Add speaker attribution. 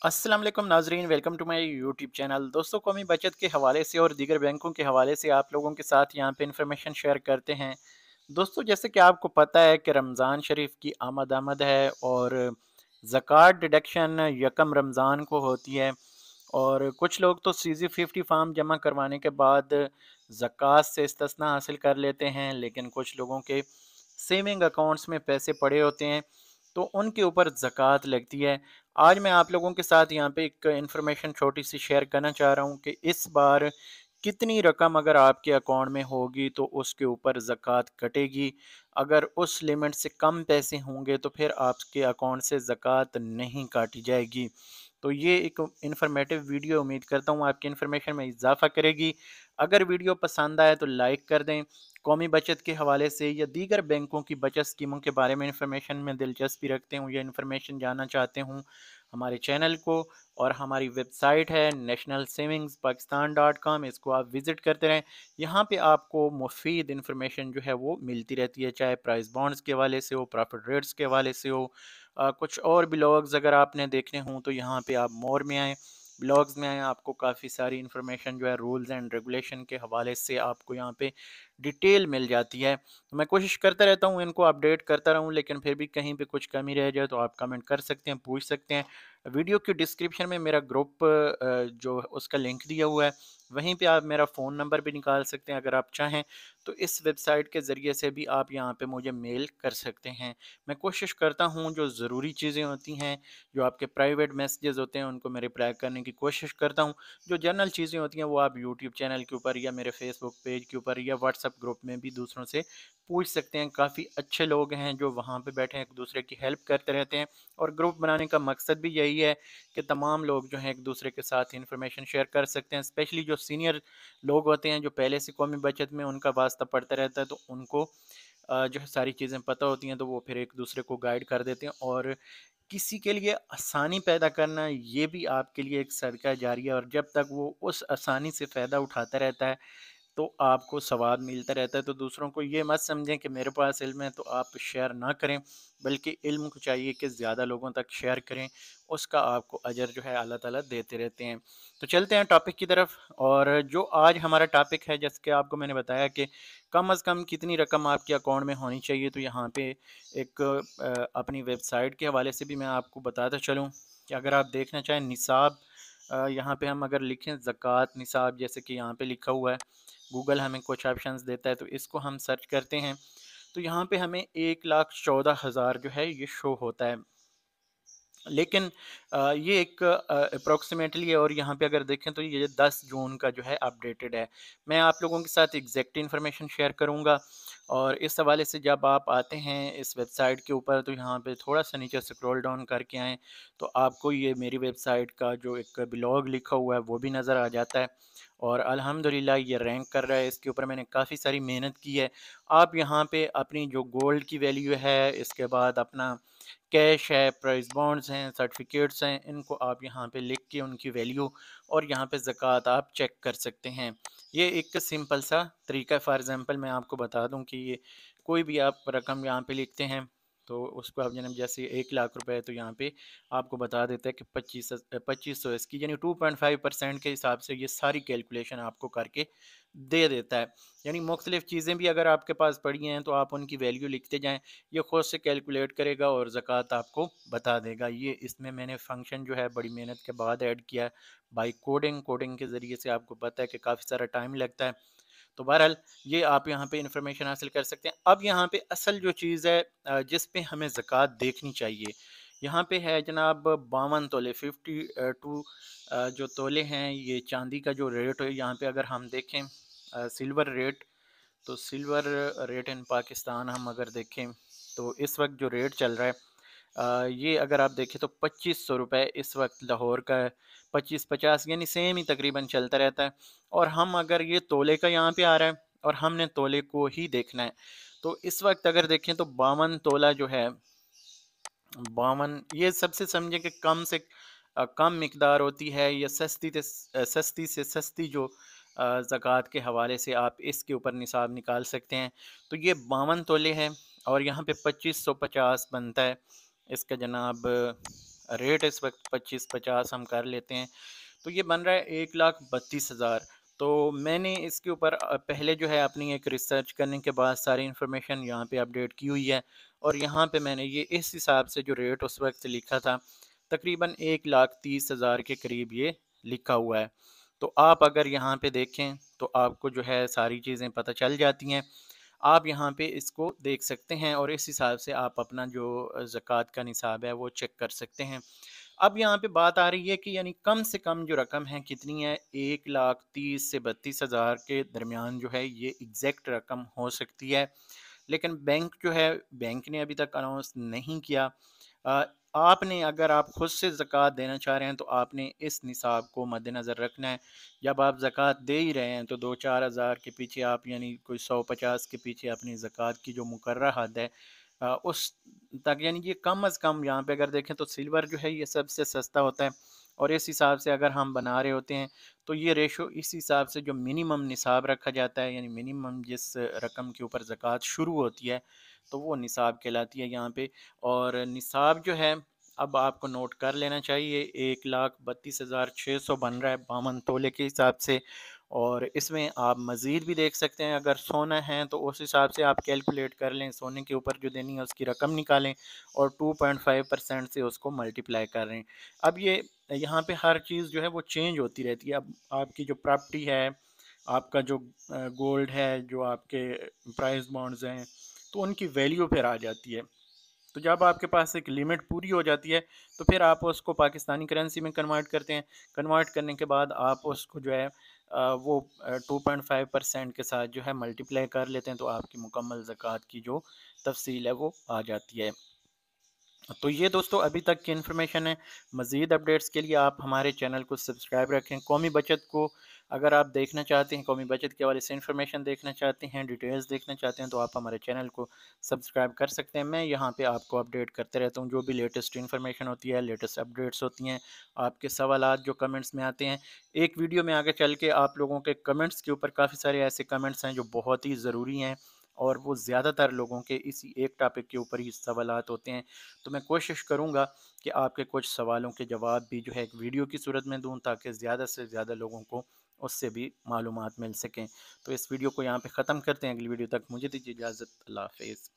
Speaker 1: अस्सलाम वालेकुम नाजरीन, welcome to my YouTube channel. दोस्तों, कौमी बचत के हवाले से और दीगर बैंकों के हवाले से आप लोगों के साथ यहाँ पे इंफॉर्मेशन शेयर करते हैं। दोस्तों, जैसे कि आपको पता है कि रमज़ान शरीफ की आमद है और ज़कात डिडक्शन यकम रमज़ान को होती है। और कुछ लोग तो सीजी 50 फार्म जमा करवाने के बाद ज़कात से इस्तिस्ना हासिल कर लेते हैं, लेकिन कुछ लोगों के सेविंग अकाउंट्स में पैसे पड़े होते हैं तो उनके ऊपर ज़कात लगती है। आज मैं आप लोगों के साथ यहाँ पे एक इन्फॉर्मेशन छोटी सी शेयर करना चाह रहा हूँ कि इस बार कितनी रकम अगर आपके अकाउंट में होगी तो उसके ऊपर ज़कात कटेगी। अगर उस लिमिट से कम पैसे होंगे तो फिर आपके अकाउंट से ज़कात नहीं काटी जाएगी। तो ये एक इन्फॉर्मेटिव वीडियो, उम्मीद करता हूँ आपकी इन्फॉर्मेशन में इजाफ़ा करेगी। अगर वीडियो पसंद आए तो लाइक कर दें। कौमी बचत के हवाले से या दीगर बैंकों की बचत स्कीमों के बारे में इन्फॉर्मेशन में दिलचस्पी रखते हूँ या इन्फॉर्मेशन जानना चाहते हूँ, हमारे चैनल को और हमारी वेबसाइट है नेशनल सेविंग्स पाकिस्तान .com, इसको आप विज़िट करते रहें। यहाँ पे आपको मुफीद इन्फॉर्मेशन जो है वो मिलती रहती है, चाहे प्राइस बॉन्ड्स के हवाले से हो, प्रॉफिट रेट्स के हवाले से हो, कुछ और ब्लॉग्स अगर आपने देखने हों तो यहाँ पे आप मोर में आएँ, ब्लॉग्स में आएँ। आपको काफ़ी सारी इन्फॉर्मेशन जो है रूल्स एंड रेगुलेशन के हवाले से आपको यहाँ पे डिटेल मिल जाती है। तो मैं कोशिश करता रहता हूँ इनको अपडेट करता रहूँ, लेकिन फिर भी कहीं पे कुछ कमी रह जाए तो आप कमेंट कर सकते हैं, पूछ सकते हैं। वीडियो की डिस्क्रिप्शन में मेरा ग्रुप जो उसका लिंक दिया हुआ है, वहीं पे आप मेरा फ़ोन नंबर भी निकाल सकते हैं अगर आप चाहें। तो इस वेबसाइट के ज़रिए से भी आप यहाँ पे मुझे मेल कर सकते हैं। मैं कोशिश करता हूँ जो ज़रूरी चीज़ें होती हैं, जो आपके प्राइवेट मैसेजेस होते हैं उनको मैं रिप्लाई करने की कोशिश करता हूँ। जो जनरल चीज़ें होती हैं वो आप यूट्यूब चैनल के ऊपर या मेरे फेसबुक पेज के ऊपर या व्हाट्सएप ग्रुप में भी दूसरों से पूछ सकते हैं। काफ़ी अच्छे लोग हैं जो वहाँ पे बैठे हैं, एक दूसरे की हेल्प करते रहते हैं। और ग्रुप बनाने का मकसद भी यही है कि तमाम लोग जो हैं एक दूसरे के साथ इंफॉर्मेशन शेयर कर सकते हैं। स्पेशली जो सीनियर लोग होते हैं, जो पहले से कौमी बचत में उनका वास्ता पड़ता रहता है, तो उनको जो है सारी चीज़ें पता होती हैं, तो वो फिर एक दूसरे को गाइड कर देते हैं। और किसी के लिए आसानी पैदा करना ये भी आपके लिए एक सदका जारिया है, और जब तक वो उस आसानी से फ़ायदा उठाता रहता है तो आपको सवाब मिलता रहता है। तो दूसरों को ये मत समझें कि मेरे पास इल्म है तो आप शेयर ना करें, बल्कि इल्म को चाहिए कि ज़्यादा लोगों तक शेयर करें, उसका आपको अजर जो है अल्लाह ताला देते रहते हैं। तो चलते हैं टॉपिक की तरफ। और जो आज हमारा टॉपिक है, जैसे कि आपको मैंने बताया कि कम अज़ कम कितनी रकम आपके अकाउंट में होनी चाहिए, तो यहाँ पे एक अपनी वेबसाइट के हवाले से भी मैं आपको बताता चलूँ कि अगर आप देखना चाहें निसाब, यहाँ पे हम अगर लिखें ज़कात निसाब, जैसे कि यहाँ पे लिखा हुआ है, गूगल हमें कुछ ऑप्शंस देता है तो इसको हम सर्च करते हैं तो यहाँ पे हमें 1,14,000 जो है ये शो होता है। लेकिन ये एक अप्रोक्सीमेटली है, और यहाँ पे अगर देखें तो ये 10 जून का जो है अपडेटेड है। मैं आप लोगों के साथ एग्जैक्ट इन्फॉर्मेशन शेयर करूँगा। और इस हवाले से जब आप आते हैं इस वेबसाइट के ऊपर तो यहाँ पे थोड़ा सा नीचे स्क्रॉल डाउन करके आएँ तो आपको ये मेरी वेबसाइट का जो एक ब्लॉग लिखा हुआ है वो भी नज़र आ जाता है। और अल्हम्दुलिल्लाह ये रैंक कर रहा है, इसके ऊपर मैंने काफ़ी सारी मेहनत की है। आप यहाँ पे अपनी जो गोल्ड की वैल्यू है, इसके बाद अपना कैश है, प्राइस बॉन्ड्स हैं, सर्टिफिकेट्स हैं, इनको आप यहाँ पे लिख के उनकी वैल्यू और यहाँ पे ज़कात आप चेक कर सकते हैं। ये एक सिंपल सा तरीका है। फॉर एग्ज़ाम्पल मैं आपको बता दूँ कि ये कोई भी आप रकम यहाँ पे लिखते हैं तो उसको आप जन्म जैसे 1,00,000 रुपए, तो यहाँ पे आपको बता देता है कि 2500 इसकी यानी 2.5% के हिसाब से ये सारी कैलकुलेशन आपको करके दे देता है। यानी मुख्तलिफ चीज़ें भी अगर आपके पास पड़ी हैं तो आप उनकी वैल्यू लिखते जाएँ, ये खुद से कैलकुलेट करेगा और ज़कात आपको बता देगा। ये इसमें मैंने फ़ंक्शन जो है बड़ी मेहनत के बाद ऐड किया है बाय कोडिंग। कोडिंग के ज़रिए से आपको पता है कि काफ़ी सारा टाइम लगता है। तो बहरहाल ये आप यहाँ पे इन्फॉर्मेशन हासिल कर सकते हैं। अब यहाँ पे असल जो चीज़ है जिस पे हमें ज़कात देखनी चाहिए, यहाँ पे है जनाब 52 तोले 52 जो तोले हैं, ये चांदी का जो रेट है यहाँ पे अगर हम देखें सिल्वर रेट, तो सिल्वर रेट इन पाकिस्तान हम अगर देखें तो इस वक्त जो रेट चल रहा है ये अगर आप देखें तो 2500 रुपये इस वक्त लाहौर का है। 25-50 यानी सेम ही तकरीबन चलता रहता है। और हम अगर ये तोले का यहाँ पे आ रहा है और हमने तोले को ही देखना है, तो इस वक्त अगर देखें तो 52 तोला जो है, 52 ये सबसे समझे कि कम से कम मिकदार होती है, या सस्ती से सस्ती जो ज़कात के हवाले से आप इसके ऊपर निसाब निकाल सकते हैं। तो ये 52 तोले है और यहाँ पे 2550 बनता है इसका जनाब रेट इस वक्त 25-50 हम कर लेते हैं, तो ये बन रहा है 1,32,000। तो मैंने इसके ऊपर पहले जो है अपनी एक रिसर्च करने के बाद सारी इन्फॉर्मेशन यहाँ पे अपडेट की हुई है, और यहाँ पे मैंने ये इस हिसाब से जो रेट उस वक्त लिखा था, तकरीबन 1,30,000 के करीब ये लिखा हुआ है। तो आप अगर यहाँ पे देखें तो आपको जो है सारी चीज़ें पता चल जाती हैं। आप यहाँ पे इसको देख सकते हैं और इस हिसाब से आप अपना जो ज़कात का निसाब है वो चेक कर सकते हैं। अब यहाँ पे बात आ रही है कि यानी कम से कम जो रकम है कितनी है, 1,30,000 से 32,000 के दरमियान जो है ये एग्जैक्ट रकम हो सकती है। लेकिन बैंक जो है, बैंक ने अभी तक अनाउंस नहीं किया। अ, आपने अगर आप खुद से ज़कात देना चाह रहे हैं तो आपने इस निसाब को मद्देनज़र रखना है। जब आप ज़कात दे ही रहे हैं तो 2-4 हज़ार के पीछे आप यानी कोई 150 के पीछे अपनी ज़कात की जो मुकर्रर हद है उस तक, यानी ये कम अज़ कम यहाँ पे अगर देखें तो सिल्वर जो है ये सबसे सस्ता होता है, और इस हिसाब से अगर हम बना रहे होते हैं तो ये रेशो इस हिसाब से जो मिनिमम निसाब रखा जाता है, यानी मिनिमम जिस रकम के ऊपर ज़कात शुरू होती है तो वो निसाब कहलाती है यहाँ पे। और निसाब जो है, अब आपको नोट कर लेना चाहिए, 1,32,600 बन रहा है 52 तोले के हिसाब से। और इसमें आप मज़ीद भी देख सकते हैं, अगर सोना है तो उस हिसाब से आप कैलकुलेट कर लें, सोने के ऊपर जो देनी है उसकी रकम निकालें और 2.5% से उसको मल्टीप्लाई कर रहे हैं। अब ये यहाँ पे हर चीज़ जो है वो चेंज होती रहती है। अब आपकी जो प्रॉपर्टी है, आपका जो गोल्ड है, जो आपके प्राइस बॉन्ड्स हैं, तो उनकी वैल्यू फिर आ जाती है। तो जब आपके पास एक लिमिट पूरी हो जाती है तो फिर आप उसको पाकिस्तानी करेंसी में कन्वर्ट करते हैं। कन्वर्ट करने के बाद आप उसको जो है वो 2.5% के साथ जो है मल्टीप्लाई कर लेते हैं, तो आपकी मुकम्मल ज़कात की जो तफसील है वो आ जाती है। तो ये दोस्तों अभी तक की इन्फॉर्मेशन है। मज़ीद अपडेट्स के लिए आप हमारे चैनल को सब्सक्राइब रखें। कौमी बचत को अगर आप देखना चाहते हैं, कौमी बचत के हवाले से इन्फॉर्मेशन देखना चाहते हैं, डिटेल्स देखना चाहते हैं, तो आप हमारे चैनल को सब्सक्राइब कर सकते हैं। मैं यहाँ पे आपको अपडेट करते रहता हूँ, जो भी लेटेस्ट इन्फॉर्मेशन होती है, लेटेस्ट अपडेट्स होती हैं, आपके सवालात जो कमेंट्स में आते हैं। एक वीडियो में आगे चल के आप लोगों के कमेंट्स के ऊपर काफ़ी सारे ऐसे कमेंट्स हैं जो बहुत ही ज़रूरी हैं, और वो ज़्यादातर लोगों के इसी एक टॉपिक के ऊपर ही सवालात होते हैं। तो मैं कोशिश करूँगा कि आपके कुछ सवालों के जवाब भी जो है एक वीडियो की सूरत में दूँ, ताकि ज़्यादा से ज़्यादा लोगों को उससे भी मालूमात मिल सकें। तो इस वीडियो को यहाँ पे ख़त्म करते हैं, अगली वीडियो तक मुझे दीजिए इजाज़त। अल्लाह हाफ़िज़।